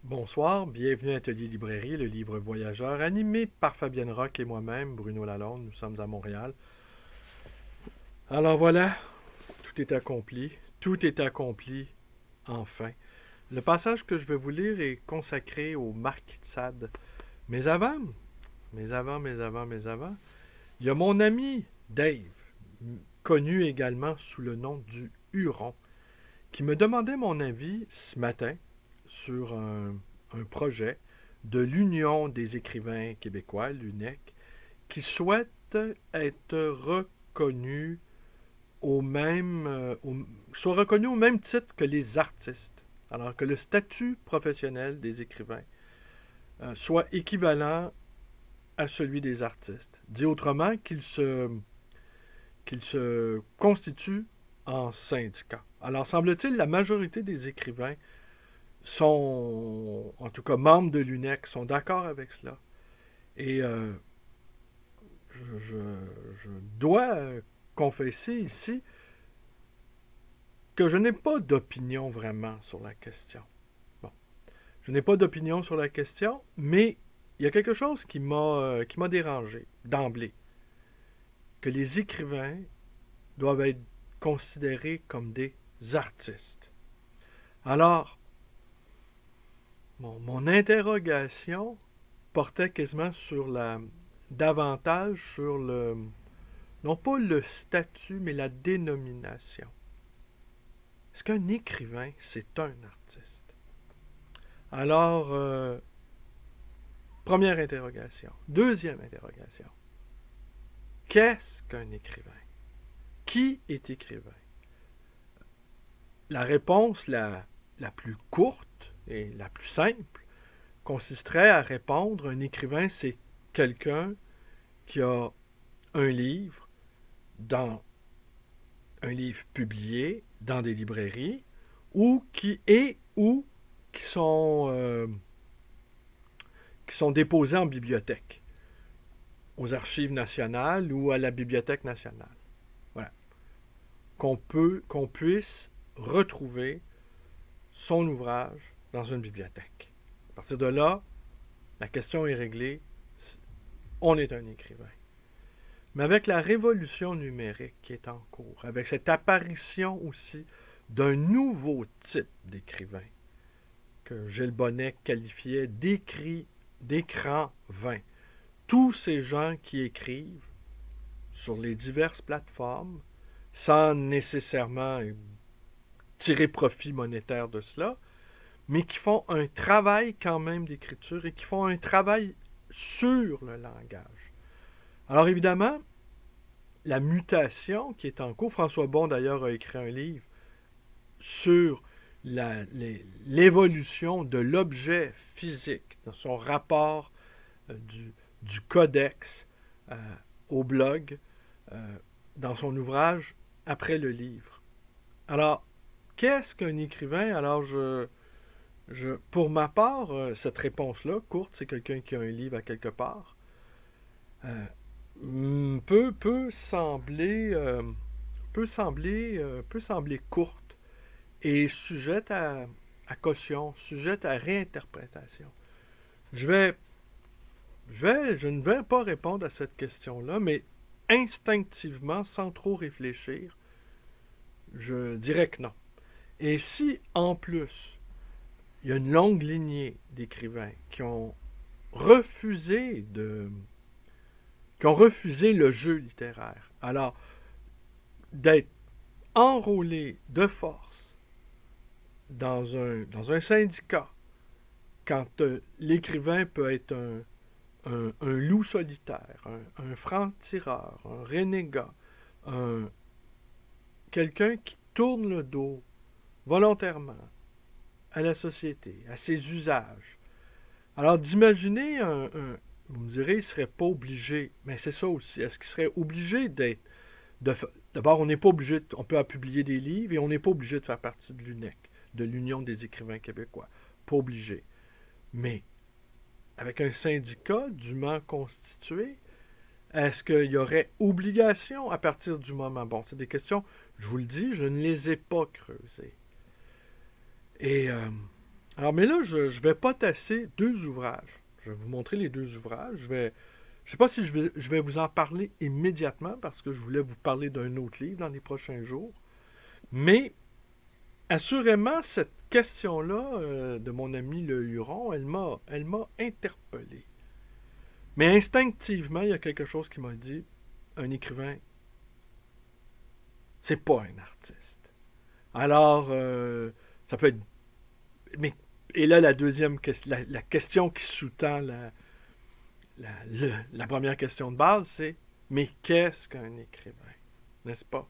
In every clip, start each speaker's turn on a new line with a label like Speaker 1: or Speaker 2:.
Speaker 1: Bonsoir, bienvenue à Atelier Librairie, le livre voyageur, animé par Fabienne Roch et moi-même, Bruno Lalonde. Nous sommes à Montréal. Alors voilà, tout est accompli, enfin. Le passage que je vais vous lire est consacré au Marquis de Sade. Mais avant, il y a mon ami Dave, connu également sous le nom du Huron, qui me demandait mon avis ce matin sur un projet de l'Union des écrivains québécois, l'UNEC, qui souhaite être reconnu soit reconnu au même titre que les artistes. Alors que le statut professionnel des écrivains soit équivalent à celui des artistes. Dit autrement, qu'il se constitue en syndicat. Alors, semble-t-il, la majorité des écrivains sont, en tout cas membres de l'UNEC, sont d'accord avec cela. Et je dois confesser ici que je n'ai pas d'opinion vraiment sur la question. Bon, je n'ai pas d'opinion sur la question, mais il y a quelque chose qui m'a dérangé d'emblée, que les écrivains doivent être considérés comme des artistes. Alors, mon interrogation portait quasiment davantage sur non pas le statut, mais la dénomination. Est-ce qu'un écrivain, c'est un artiste? Alors, première interrogation. Deuxième interrogation. Qu'est-ce qu'un écrivain? Qui est écrivain? La réponse la plus courte et la plus simple consisterait à répondre, un écrivain, c'est quelqu'un qui a un livre dans un livre publié dans des librairies ou qui sont déposés en bibliothèque, aux archives nationales ou à la Bibliothèque nationale. Voilà. Qu'on puisse retrouver son ouvrage dans une bibliothèque. À partir de là, la question est réglée. On est un écrivain. Mais avec la révolution numérique qui est en cours, avec cette apparition aussi d'un nouveau type d'écrivain, que Gilles Bonnet qualifiait d'écran 20, tous ces gens qui écrivent sur les diverses plateformes, sans nécessairement tirer profit monétaire de cela, mais qui font un travail quand même d'écriture et qui font un travail sur le langage. Alors évidemment, la mutation qui est en cours, François Bon d'ailleurs a écrit un livre sur l'évolution de l'objet physique, dans son rapport du codex euh, au blog, euh, dans son ouvrage Après le livre. Alors, qu'est-ce qu'un écrivain? Alors, pour ma part, cette réponse-là, courte, c'est quelqu'un qui a un livre à quelque part, peut sembler courte et sujette à caution, sujette à réinterprétation. Je vais, je ne vais pas répondre à cette question-là, mais instinctivement, sans trop réfléchir, je dirais que non. Et si, en plus, il y a une longue lignée d'écrivains refusé de, qui ont refusé le jeu littéraire, alors d'être enrôlés de force dans un syndicat, quand l'écrivain peut être un loup solitaire, un franc-tireur, un renégat, un, quelqu'un qui tourne le dos volontairement à la société, à ses usages. Alors d'imaginer vous me direz, il ne serait pas obligé, mais c'est ça aussi, est-ce qu'il serait obligé d'être... D'abord, on n'est pas obligé, on peut publier des livres et on n'est pas obligé de faire partie de l'UNEC, de l'Union des écrivains québécois. Pas obligé. Mais avec un syndicat dûment constitué, est-ce qu'il y aurait obligation à partir du moment... Bon, c'est des questions, je vous le dis, je ne les ai pas creusées. Et Alors, mais là, je ne vais pas tasser deux ouvrages. Je vais vous montrer les deux ouvrages. Je sais pas si je vais vous en parler immédiatement parce que je voulais vous parler d'un autre livre dans les prochains jours. Mais assurément, cette question-là de mon ami le Huron, elle m'a interpellé. Mais instinctivement, il y a quelque chose qui m'a dit, un écrivain, c'est pas un artiste. Alors, ça peut être... Mais, et là, la deuxième question, la question qui sous-tend la première question de base, c'est, mais qu'est-ce qu'un écrivain? N'est-ce pas?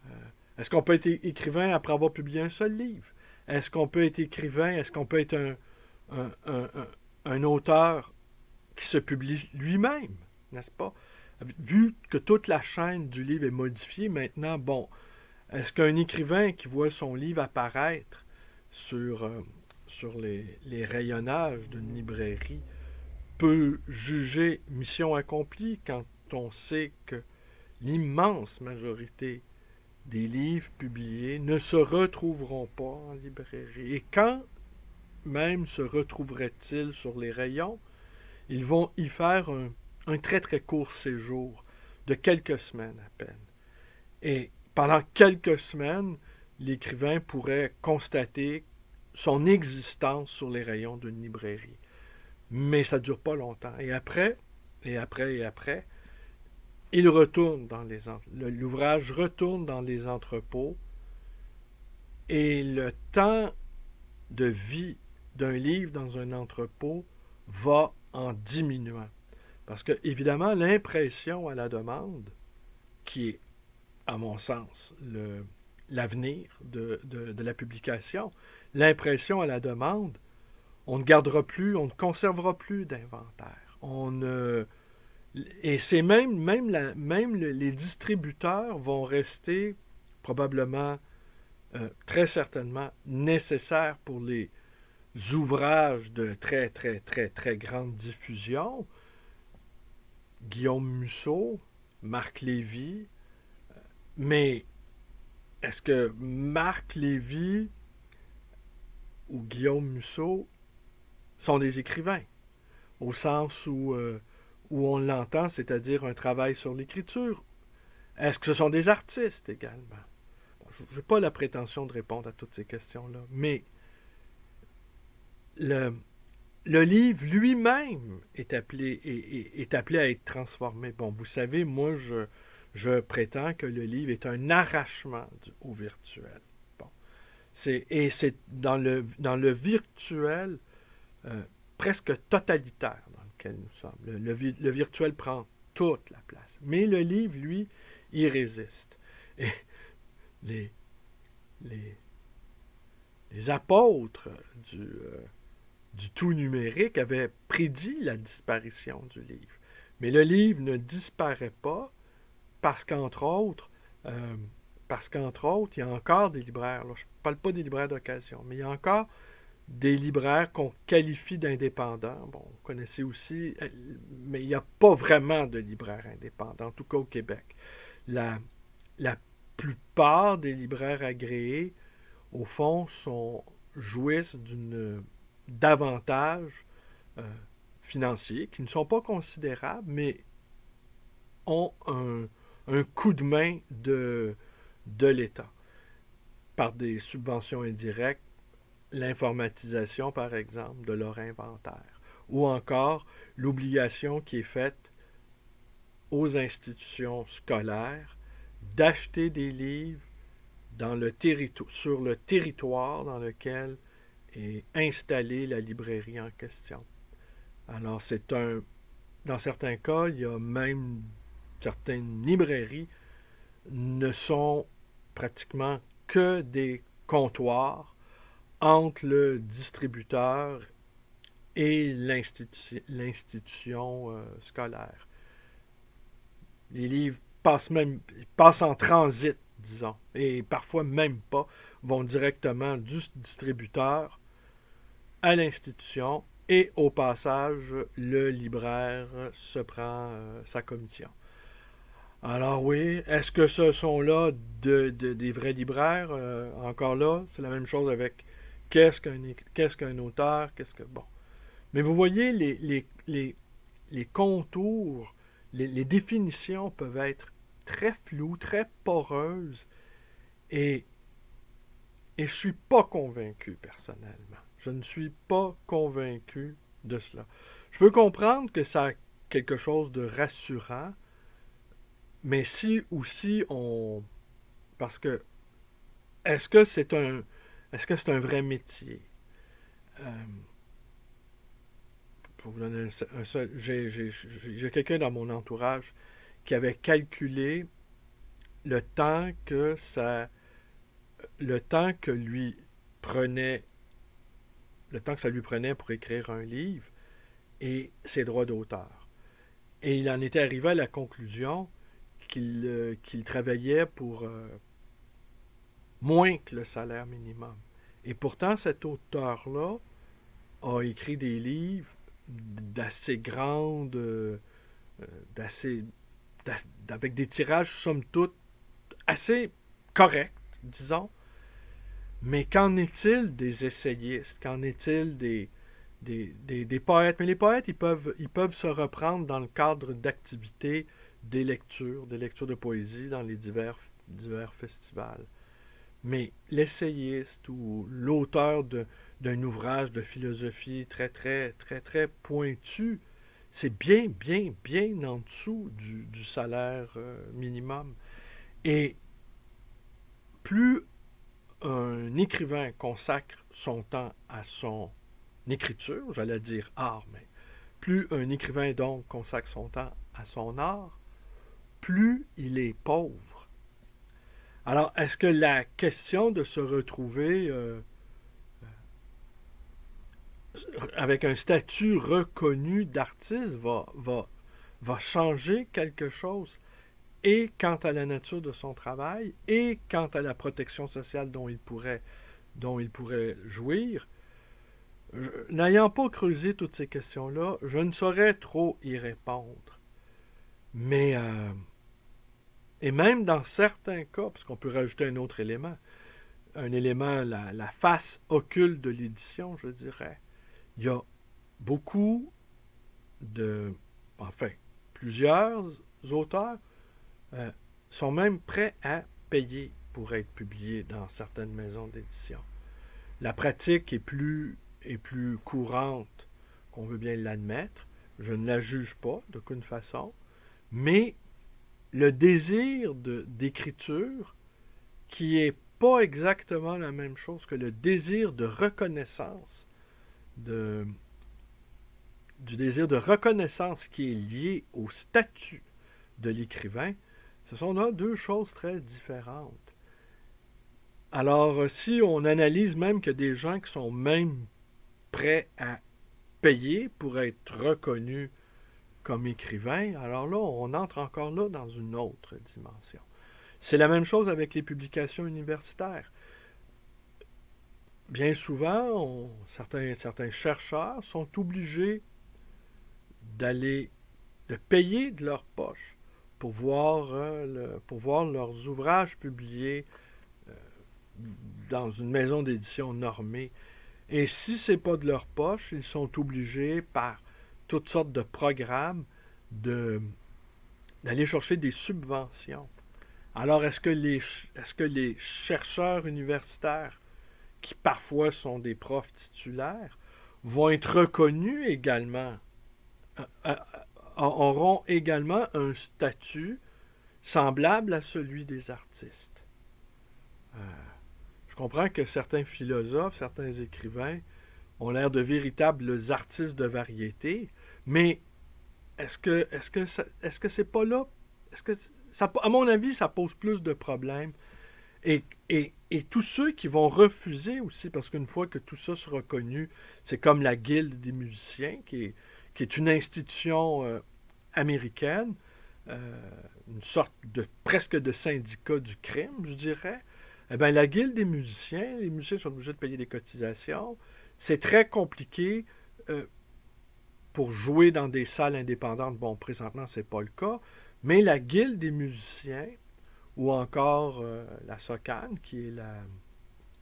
Speaker 1: Euh, Est-ce qu'on peut être écrivain après avoir publié un seul livre? Est-ce qu'on peut être écrivain? Est-ce qu'on peut être un, un, un, un auteur qui se publie lui-même? N'est-ce pas? Vu que toute la chaîne du livre est modifiée maintenant, bon, est-ce qu'un écrivain qui voit son livre apparaître sur les rayonnages d'une librairie peut juger mission accomplie quand on sait que l'immense majorité des livres publiés ne se retrouveront pas en librairie? Et quand même se retrouveraient-ils sur les rayons? Ils vont y faire un très très court séjour de quelques semaines à peine. Et pendant quelques semaines, l'écrivain pourrait constater son existence sur les rayons d'une librairie. Mais ça ne dure pas longtemps. Et après, il retourne dans l'ouvrage retourne dans les entrepôts et le temps de vie d'un livre dans un entrepôt va en diminuant. Parce que, évidemment, l'impression à la demande, qui est, à mon sens, l'avenir de la publication, l'impression à la demande, on ne gardera plus, on ne conservera plus d'inventaire. Et c'est même les distributeurs vont rester probablement, très certainement, nécessaires pour les ouvrages de très, très, très, très grande diffusion. Guillaume Musso, Marc Lévy, mais est-ce que Marc Lévy ou Guillaume Musso sont des écrivains? Au sens où on l'entend, c'est-à-dire un travail sur l'écriture. Est-ce que ce sont des artistes également? Bon, je n'ai pas la prétention de répondre à toutes ces questions-là, mais le, le livre lui-même est appelé à être transformé. Bon, vous savez, moi, je prétends que le livre est un arrachement au virtuel. Bon. Et c'est dans le virtuel presque totalitaire dans lequel nous sommes. Le virtuel prend toute la place. Mais le livre, lui, il résiste. Et les, les, les apôtres du tout numérique avaient prédit la disparition du livre. Mais le livre ne disparaît pas parce qu'entre autres, il y a encore des libraires, là, je ne parle pas des libraires d'occasion, mais il y a encore des libraires qu'on qualifie d'indépendants. Bon, vous connaissez aussi, mais il n'y a pas vraiment de libraires indépendants, en tout cas au Québec. La, la plupart des libraires agréés, au fond, jouissent d'avantages euh, financiers qui ne sont pas considérables, mais ont un coup de main de l'État par des subventions indirectes, l'informatisation, par exemple, de leur inventaire, ou encore l'obligation qui est faite aux institutions scolaires d'acheter des livres sur le territoire dans lequel est installée la librairie en question. Alors, dans certains cas, il y a même certaines librairies ne sont pratiquement que des comptoirs entre le distributeur et l'institution scolaire. Les livres passent en transit, disons, et parfois même pas, vont directement du distributeur à l'institution et au passage, le libraire se prend sa commission. Alors oui, est-ce que ce sont là des vrais libraires? Encore là, c'est la même chose avec qu'est-ce qu'un auteur, bon. Mais vous voyez, les contours, les définitions peuvent être très floues, très poreuses, et je ne suis pas convaincu personnellement. Je ne suis pas convaincu de cela. Je peux comprendre que ça a quelque chose de rassurant, mais si aussi on... Parce que, est-ce que c'est un vrai métier? Pour vous donner un seul... J'ai quelqu'un dans mon entourage qui avait calculé le temps que ça... Le temps que lui prenait... Le temps que ça lui prenait pour écrire un livre et ses droits d'auteur. Et il en était arrivé à la conclusion qu'il travaillait pour moins que le salaire minimum. Et pourtant, cet auteur-là a écrit des livres d'assez grandes, avec des tirages, somme toute, assez corrects, disons. Mais qu'en est-il des essayistes? Qu'en est-il des poètes? Mais les poètes, ils peuvent se reprendre dans le cadre d'activités, des lectures de poésie dans les divers festivals. Mais l'essayiste ou l'auteur d'un ouvrage de philosophie très, très, très, très pointu, c'est bien, bien, bien en dessous du salaire minimum. Et plus un écrivain consacre son temps à son écriture, j'allais dire art, mais plus un écrivain donc consacre son temps à son art, plus il est pauvre. Alors, est-ce que la question de se retrouver avec un statut reconnu d'artiste va changer quelque chose, et quant à la nature de son travail, et quant à la protection sociale dont il pourrait jouir? N'ayant pas creusé toutes ces questions-là, je ne saurais trop y répondre. Mais, et même dans certains cas, parce qu'on peut rajouter un autre élément, la face occulte de l'édition, je dirais. Il y a beaucoup plusieurs auteurs sont même prêts à payer pour être publiés dans certaines maisons d'édition. La pratique est plus courante qu'on veut bien l'admettre. Je ne la juge pas d'aucune façon, mais le désir d'écriture, qui est pas exactement la même chose que le désir de reconnaissance, du désir de reconnaissance qui est lié au statut de l'écrivain, ce sont là deux choses très différentes. Alors, si on analyse même qu'il y a des gens qui sont même prêts à payer pour être reconnus comme écrivains, alors là, on entre encore là dans une autre dimension. C'est la même chose avec les publications universitaires. Bien souvent, certains chercheurs sont obligés de payer de leur poche pour voir leurs ouvrages publiés dans une maison d'édition normée. Et si ce n'est pas de leur poche, ils sont obligés par toutes sortes de programmes d'aller chercher des subventions. Alors, est-ce que les chercheurs universitaires, qui parfois sont des profs titulaires, vont être reconnus également, auront également un statut semblable à celui des artistes? Je comprends que certains philosophes, certains écrivains ont l'air de véritables artistes de variété, mais est-ce que c'est pas là? À mon avis, ça pose plus de problèmes. Et tous ceux qui vont refuser aussi, parce qu'une fois que tout ça sera connu, c'est comme la Guilde des musiciens, qui est une institution américaine, une sorte presque de syndicat du crime, je dirais. Eh bien, la Guilde des musiciens, les musiciens sont obligés de payer des cotisations. C'est très compliqué pour jouer dans des salles indépendantes. Bon, présentement, c'est pas le cas. Mais la Guilde des musiciens, ou encore la SOCAN, qui est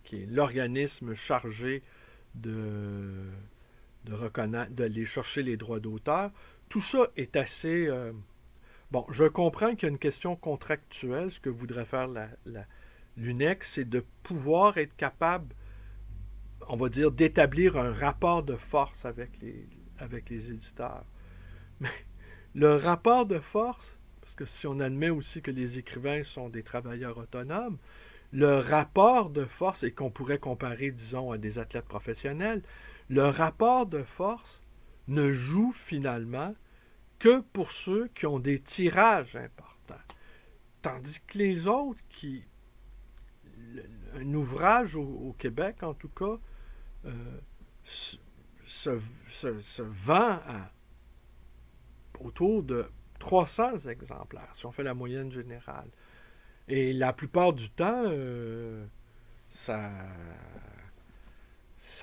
Speaker 1: qui est l'organisme chargé de d'aller chercher les droits d'auteur. Tout ça est assez... bon, je comprends qu'il y a une question contractuelle. Ce que voudrait faire l'UNEC, c'est de pouvoir être capable, on va dire, d'établir un rapport de force avec les éditeurs. Mais le rapport de force, parce que si on admet aussi que les écrivains sont des travailleurs autonomes, le rapport de force, et qu'on pourrait comparer, disons, à des athlètes professionnels, le rapport de force ne joue finalement que pour ceux qui ont des tirages importants. Tandis que les autres un ouvrage au Québec, en tout cas, se vend autour de 300 exemplaires, si on fait la moyenne générale. Et la plupart du temps, ça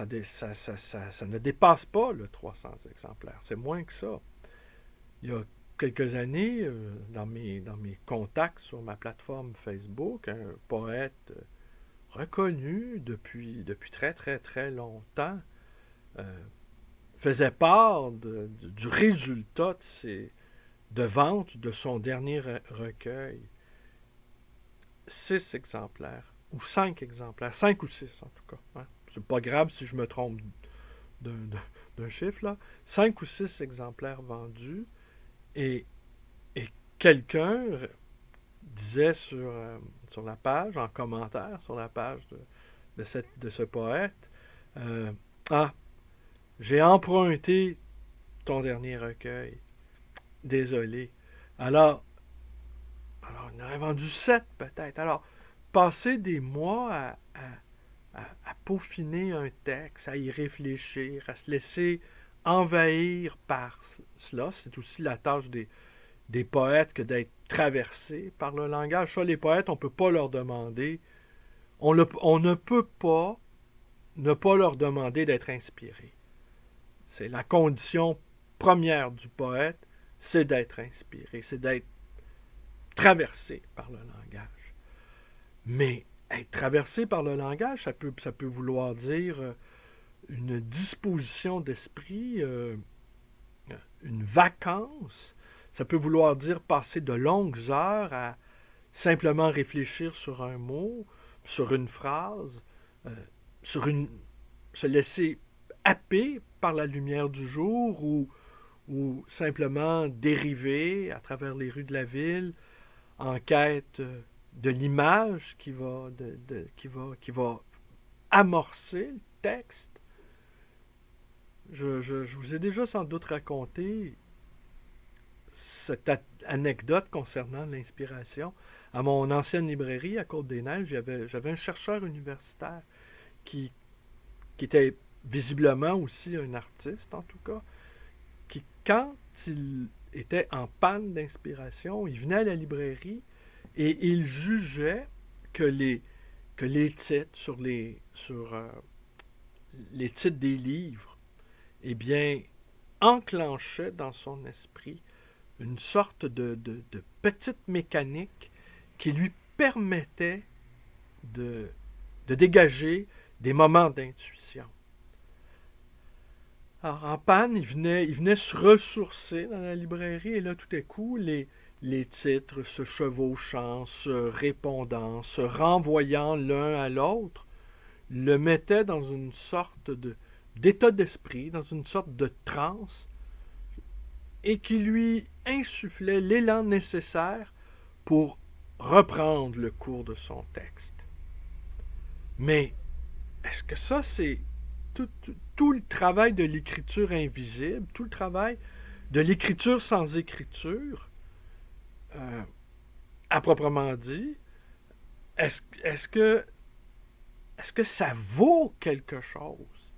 Speaker 1: ne dépasse pas le 300 exemplaires. C'est moins que ça. Il y a quelques années, dans mes contacts sur ma plateforme Facebook, un poète reconnu depuis très, très, très longtemps faisait part du résultat de vente de son dernier recueil. 6 exemplaires, ou 5 exemplaires, 5 ou 6 en tout cas. Hein. C'est pas grave si je me trompe d'un chiffre, là. 5 ou 6 exemplaires vendus, et quelqu'un disait sur la page, en commentaire, sur la page de ce poète, ah, j'ai emprunté ton dernier recueil. Désolé. Alors, on aurait vendu 7 peut-être. Alors, passer des mois à peaufiner un texte, à y réfléchir, à se laisser envahir par cela, c'est aussi la tâche des poètes que d'être traversés par le langage. Ça, les poètes, on ne peut pas leur demander, on ne peut pas ne pas leur demander d'être inspirés. C'est la condition première du poète, c'est d'être inspiré, c'est d'être traversé par le langage. Mais être traversé par le langage, ça peut vouloir dire une disposition d'esprit, une vacance. Ça peut vouloir dire passer de longues heures à simplement réfléchir sur un mot, sur une phrase, se laisser happer par la lumière du jour ou simplement dériver à travers les rues de la ville en quête de l'image qui va amorcer le texte. Je vous ai déjà sans doute raconté cette anecdote concernant l'inspiration. À mon ancienne librairie à Côte-des-Neiges, j'avais un chercheur universitaire qui était visiblement aussi un artiste, en tout cas, qui, quand il était en panne d'inspiration, il venait à la librairie et il jugeait que les titres sur les titres des livres, eh bien, enclenchaient dans son esprit une sorte de petite mécanique qui lui permettait de dégager des moments d'intuition. Alors, en panne, il venait se ressourcer dans la librairie, et là, tout à coup, les titres se chevauchant, se répondant, se renvoyant l'un à l'autre, le mettaient dans une sorte d'état d'esprit, dans une sorte de transe, et qui lui insufflait l'élan nécessaire pour reprendre le cours de son texte. Mais est-ce que ça, c'est tout le travail de l'écriture invisible, tout le travail de l'écriture sans écriture, à proprement dit, est-ce que ça vaut quelque chose?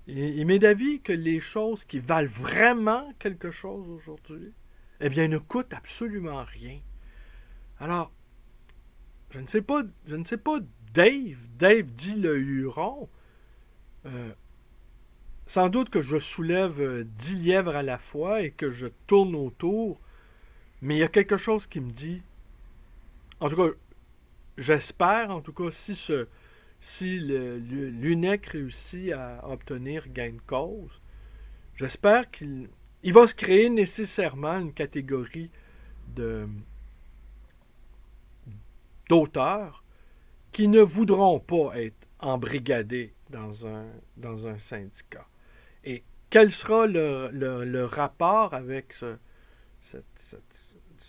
Speaker 1: Il m'est d'avis que les choses qui valent vraiment quelque chose aujourd'hui, eh bien, ne coûtent absolument rien. Alors, je ne sais pas, Dave dit le Huron. Sans doute que je soulève 10 lièvres à la fois et que je tourne autour, mais il y a quelque chose qui me dit, en tout cas, j'espère, en tout cas, si si l'UNEC réussit à obtenir gain de cause, j'espère qu'il va se créer nécessairement une catégorie d'auteurs qui ne voudront pas être embrigadés dans un syndicat. Et quel sera le rapport avec ce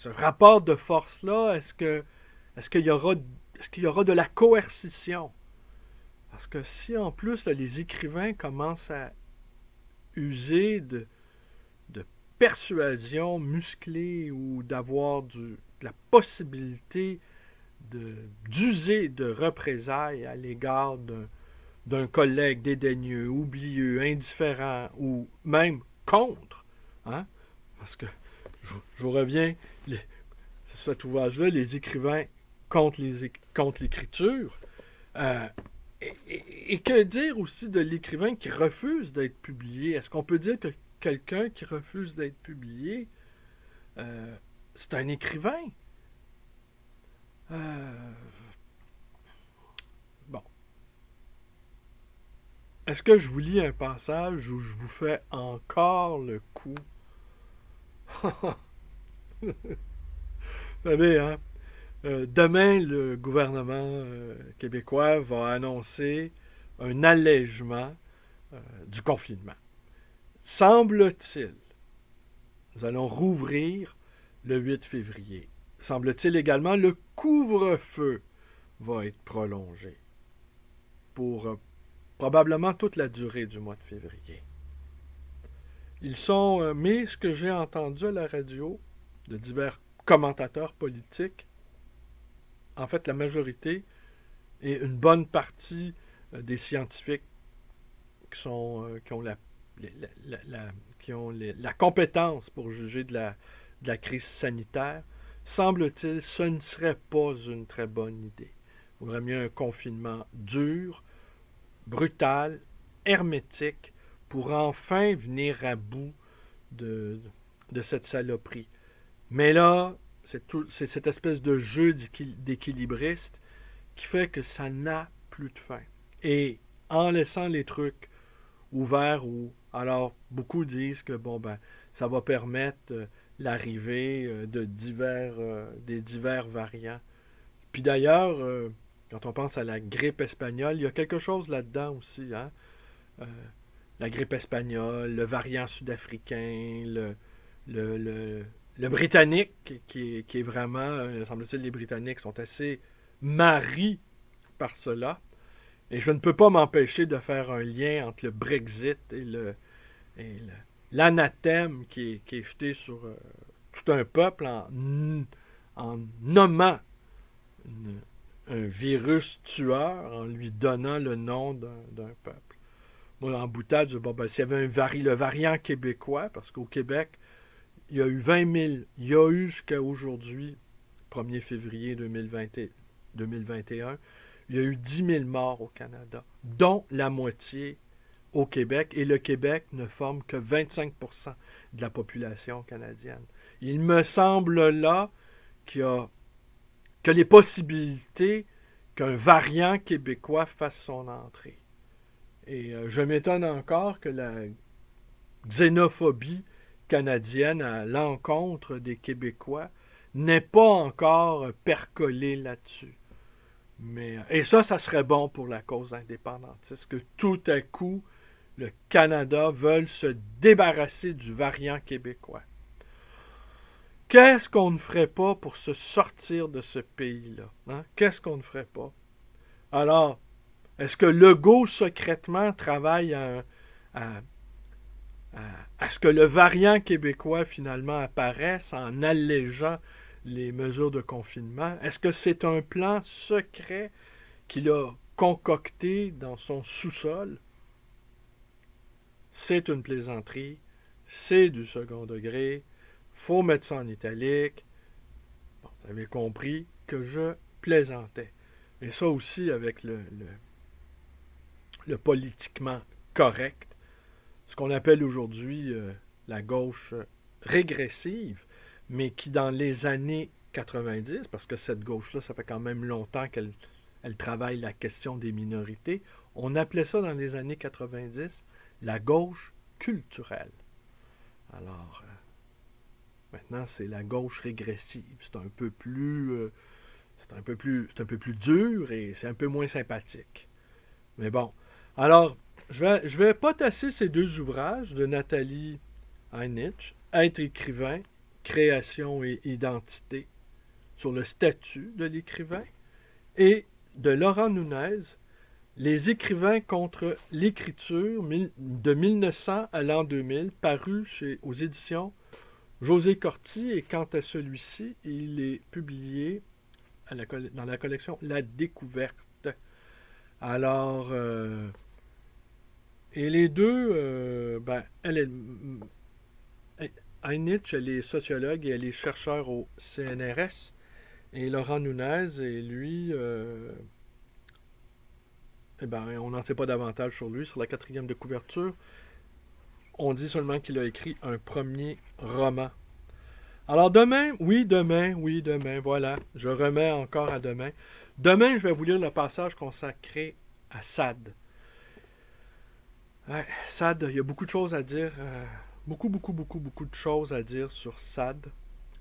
Speaker 1: rapport de force-là? Est-ce qu'il y aura de la coercition? Parce que si en plus là, les écrivains commencent à user de persuasion musclée ou d'avoir de la possibilité d'user de représailles à l'égard d'un collègue dédaigneux, oublieux, indifférent ou même contre, hein? Parce que je reviens, c'est cet ouvrage-là, les écrivains contre l'écriture. Et que dire aussi de l'écrivain qui refuse d'être publié? Est-ce qu'on peut dire que quelqu'un qui refuse d'être publié, c'est un écrivain? Bon. Est-ce que je vous lis un passage où je vous fais encore le coup? Vous savez, hein? Demain, le gouvernement québécois va annoncer un allègement du confinement. Semble-t-il, nous allons rouvrir le 8 février. Semble-t-il également, le couvre-feu va être prolongé pour probablement toute la durée du mois de février. Mais ce que j'ai entendu à la radio de divers commentateurs politiques, en fait, la majorité et une bonne partie des scientifiques qui ont la compétence pour juger de la crise sanitaire, semble-t-il, ce ne serait pas une très bonne idée. Il vaudrait mieux un confinement dur, brutal, hermétique, pour enfin venir à bout de cette saloperie. Mais là, c'est cette espèce de jeu d'équilibriste qui fait que ça n'a plus de fin. Et en laissant les trucs ouverts, alors beaucoup disent que ça va permettre l'arrivée des divers variants. Puis d'ailleurs, quand on pense à la grippe espagnole, il y a quelque chose là-dedans aussi, hein? La grippe espagnole, le variant sud-africain, le britannique, qui est vraiment, semble-t-il, les Britanniques sont assez maris par cela. Et je ne peux pas m'empêcher de faire un lien entre le Brexit et l'anathème qui est jeté sur tout un peuple en nommant un virus tueur, en lui donnant le nom d'un peuple. Moi, en boutade, je dis, s'il y avait le variant québécois, parce qu'au Québec, il y a eu 20 000, il y a eu jusqu'à aujourd'hui, 1er février 2021, il y a eu 10 000 morts au Canada, dont la moitié au Québec, et le Québec ne forme que 25% de la population canadienne. Il me semble là que les possibilités qu'un variant québécois fasse son entrée. Et je m'étonne encore que la xénophobie canadienne à l'encontre des Québécois n'ait pas encore percolé là-dessus. Et ça serait bon pour la cause indépendantiste, que tout à coup, le Canada veuille se débarrasser du variant québécois. Qu'est-ce qu'on ne ferait pas pour se sortir de ce pays-là? Hein? Qu'est-ce qu'on ne ferait pas? Alors, est-ce que Legault secrètement travaille à ce que le variant québécois finalement apparaisse en allégeant les mesures de confinement? Est-ce que c'est un plan secret qu'il a concocté dans son sous-sol? C'est une plaisanterie, c'est du second degré, faut mettre ça en italique. Bon, vous avez compris que je plaisantais. Et ça aussi avec le politiquement correct, ce qu'on appelle aujourd'hui la gauche régressive, mais qui dans les années 90, parce que cette gauche-là, ça fait quand même longtemps qu'elle elle travaille la question des minorités. On appelait ça dans les années 90 la gauche culturelle. Alors, maintenant, c'est la gauche régressive. C'est un peu plus, c'est un peu plus dur et c'est un peu moins sympathique. Mais bon. Alors, je vais potasser ces deux ouvrages de Nathalie Heinich, Être écrivain, création et identité, sur le statut de l'écrivain, et de Laurent Nunez, Les écrivains contre l'écriture de 1900 à l'an 2000, paru aux éditions José Corti, et quant à celui-ci, il est publié dans la collection La Découverte. Alors, et les deux, Heinich, elle est sociologue et elle est chercheure au CNRS. Et Laurent Nunez, et lui, on n'en sait pas davantage sur lui. Sur la 4e de couverture, on dit seulement qu'il a écrit un premier roman. Alors demain, voilà, je remets encore à demain. Demain, je vais vous lire le passage consacré à Sade. Ouais, Sade, il y a beaucoup de choses à dire, beaucoup de choses à dire sur Sade.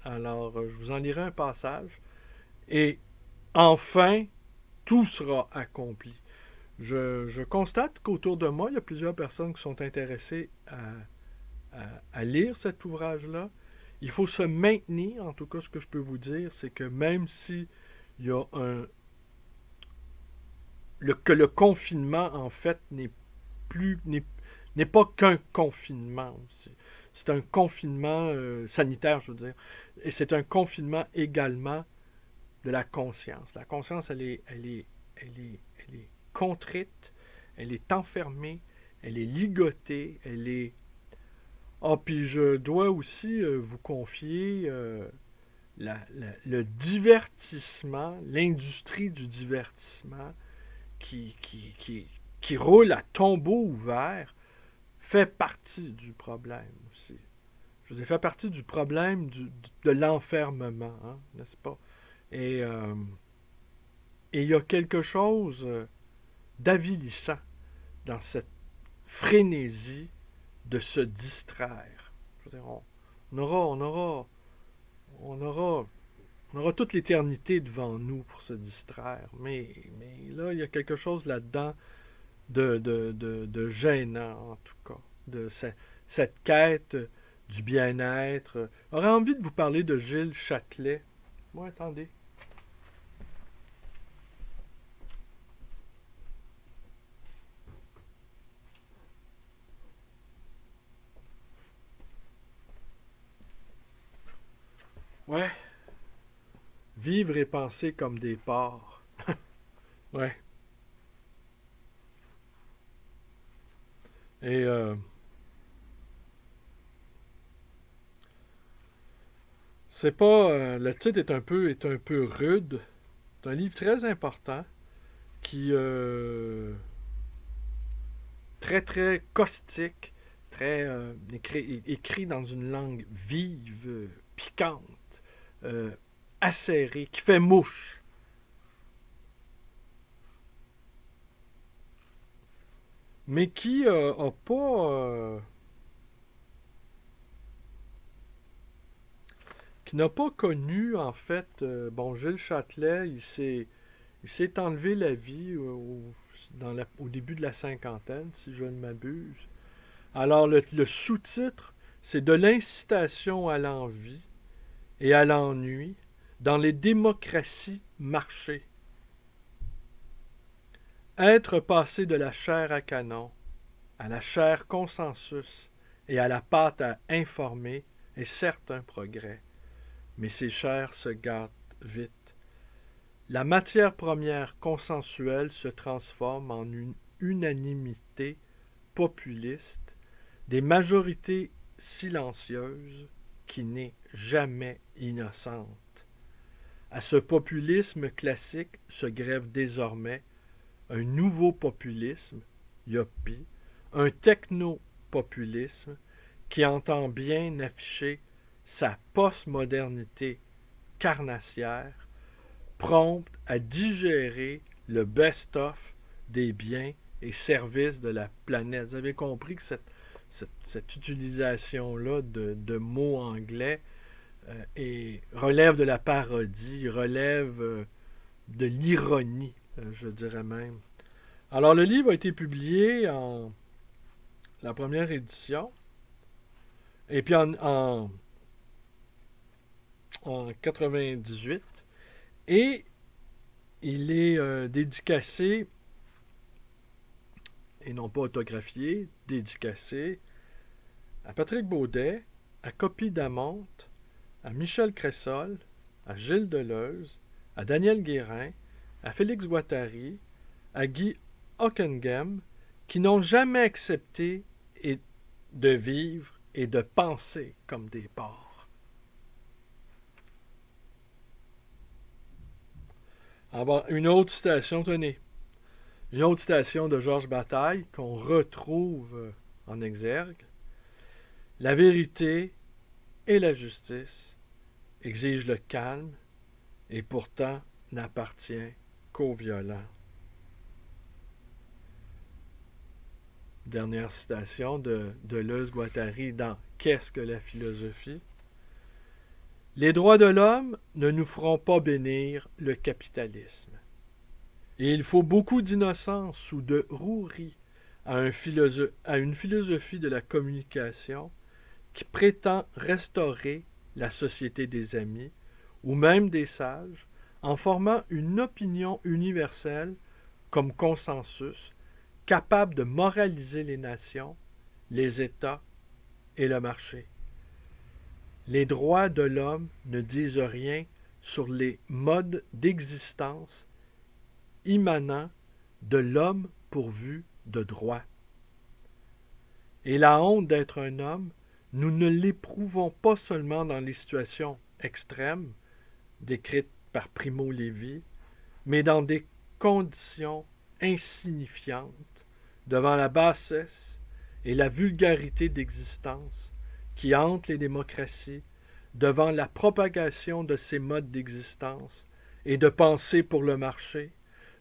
Speaker 1: Alors, je vous en lirai un passage. Et enfin, tout sera accompli. Je constate qu'autour de moi, il y a plusieurs personnes qui sont intéressées à lire cet ouvrage-là. Il faut se maintenir, en tout cas, ce que je peux vous dire, c'est que même si il y a que le confinement, en fait, n'est pas qu'un confinement aussi. C'est un confinement sanitaire, je veux dire. Et c'est un confinement également de la conscience. La conscience, elle est contrite, elle est enfermée, elle est ligotée, elle est... Ah, puis je dois aussi vous confier le divertissement, l'industrie du divertissement qui roule à tombeau ouvert, fait partie du problème aussi. Je vous ai fait partie du problème de l'enfermement, hein, n'est-ce pas? Et il y a quelque chose d'avilissant dans cette frénésie de se distraire. Je veux dire, on aura toute l'éternité devant nous pour se distraire, mais là, il y a quelque chose là-dedans de gênant, en tout cas, de cette quête du bien-être. J'aurais envie de vous parler de Gilles Châtelet. Bon, attendez. Ouais. Vivre et penser comme des porcs. Ouais. Et c'est pas... le titre est un peu rude. C'est un livre très important qui... très caustique, très écrit dans une langue vive, piquante, acérée, qui fait mouche. Mais qui a pas... qui n'a pas connu, en fait... Gilles Châtelet, il s'est enlevé la vie au début de la cinquantaine, si je ne m'abuse. Alors, le sous-titre, c'est de l'incitation à l'envie et à l'ennui dans les démocraties marchées. Être passé de la chair à canon à la chair consensus et à la pâte à informer est certes un progrès, mais ces chairs se gâtent vite. La matière première consensuelle se transforme en une unanimité populiste, des majorités silencieuses qui n'est jamais innocente. À ce populisme classique se grève désormais un nouveau populisme, Yopi, un techno-populisme qui entend bien afficher sa postmodernité carnassière, prompte à digérer le best-of des biens et services de la planète. Vous avez compris que cette utilisation-là de mots anglais relève de la parodie, relève de l'ironie, je dirais même. Alors, le livre a été publié en la première édition, et puis en 98, et il est dédicacé, et non pas autographié, dédicacé à Patrick Baudet, à Copie Damonte, à Michel Cressol, à Gilles Deleuze, à Daniel Guérin, à Félix Guattari, à Guy Hockenheim, qui n'ont jamais accepté de vivre et de penser comme des porcs. Alors, une autre citation, tenez. Une autre citation de Georges Bataille qu'on retrouve en exergue. La vérité et la justice exigent le calme et pourtant n'appartient qu'aux violents. Dernière citation de Deleuze-Guattari dans Qu'est-ce que la philosophie? Les droits de l'homme ne nous feront pas bénir le capitalisme. Et il faut beaucoup d'innocence ou de rouerie à une philosophie de la communication qui prétend restaurer la société des amis, ou même des sages, en formant une opinion universelle comme consensus, capable de moraliser les nations, les États et le marché. Les droits de l'homme ne disent rien sur les modes d'existence immanents de l'homme pourvu de droits. Et la honte d'être un homme, nous ne l'éprouvons pas seulement dans les situations extrêmes, décrites par Primo Levi, mais dans des conditions insignifiantes, devant la bassesse et la vulgarité d'existence qui hantent les démocraties, devant la propagation de ces modes d'existence et de pensée pour le marché,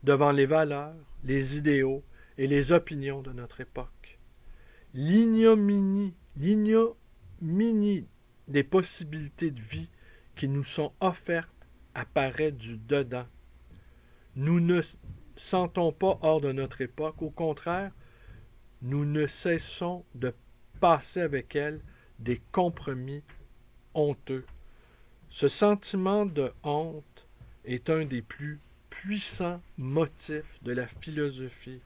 Speaker 1: devant les valeurs, les idéaux et les opinions de notre époque. L'ignominie des possibilités de vie qui nous sont offertes apparaît du dedans. Nous ne sentons pas hors de notre époque, au contraire, nous ne cessons de passer avec elle des compromis honteux. Ce sentiment de honte est un des plus puissants motifs de la philosophie.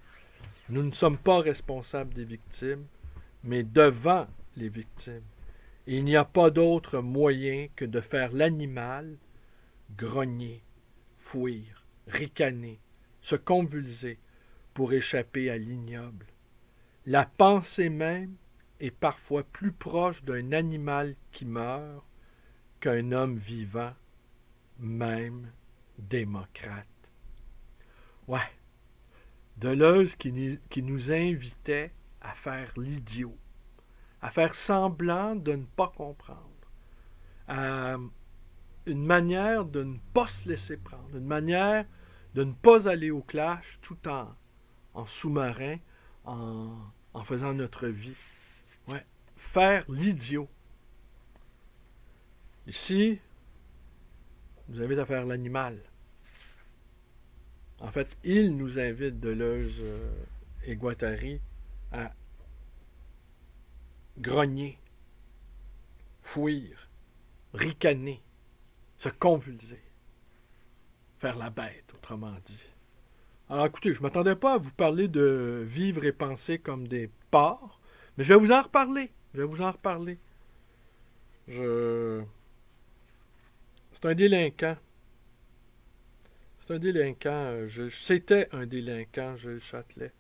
Speaker 1: Nous ne sommes pas responsables des victimes, mais devant les victimes. Et il n'y a pas d'autre moyen que de faire l'animal grogner, fouir, ricaner, se convulser pour échapper à l'ignoble. La pensée même est parfois plus proche d'un animal qui meurt qu'un homme vivant, même démocrate. Ouais, Deleuze qui nous invitait à faire l'idiot, à faire semblant de ne pas comprendre, à une manière de ne pas se laisser prendre, une manière de ne pas aller au clash tout en sous-marin, en faisant notre vie. Ouais, faire l'idiot. Ici, je vous invite à faire l'animal. En fait, il nous invite, Deleuze et Guattari, à grogner, fouir, ricaner, se convulser, faire la bête, autrement dit. Alors écoutez, je ne m'attendais pas à vous parler de vivre et penser comme des porcs, mais je vais vous en reparler. C'est un délinquant. C'était un délinquant, Gilles Châtelet.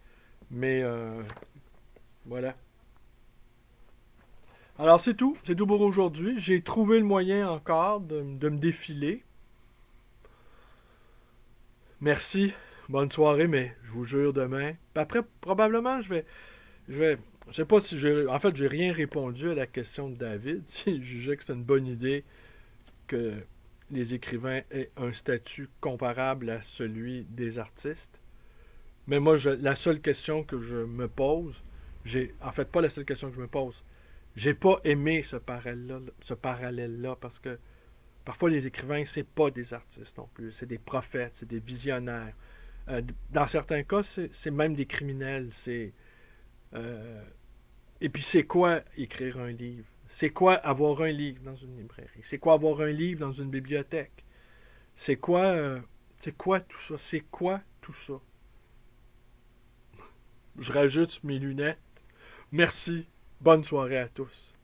Speaker 1: Mais voilà. Alors c'est tout pour aujourd'hui. J'ai trouvé le moyen encore de me défiler. Merci, bonne soirée, mais je vous jure demain. Puis après, probablement, je sais pas si j'ai rien répondu à la question de David. Il jugeait que c'était une bonne idée que les écrivains aient un statut comparable à celui des artistes. Mais moi, la seule question que je me pose, en fait, pas la seule question que je me pose, j'ai pas aimé ce parallèle-là parce que parfois les écrivains, c'est pas des artistes non plus, c'est des prophètes, c'est des visionnaires. Dans certains cas, c'est même des criminels. Euh, et puis c'est quoi écrire un livre? C'est quoi avoir un livre dans une librairie? C'est quoi avoir un livre dans une bibliothèque? C'est quoi, euh, c'est quoi tout ça? C'est quoi tout ça? Je rajoute mes lunettes. Merci. Bonne soirée à tous.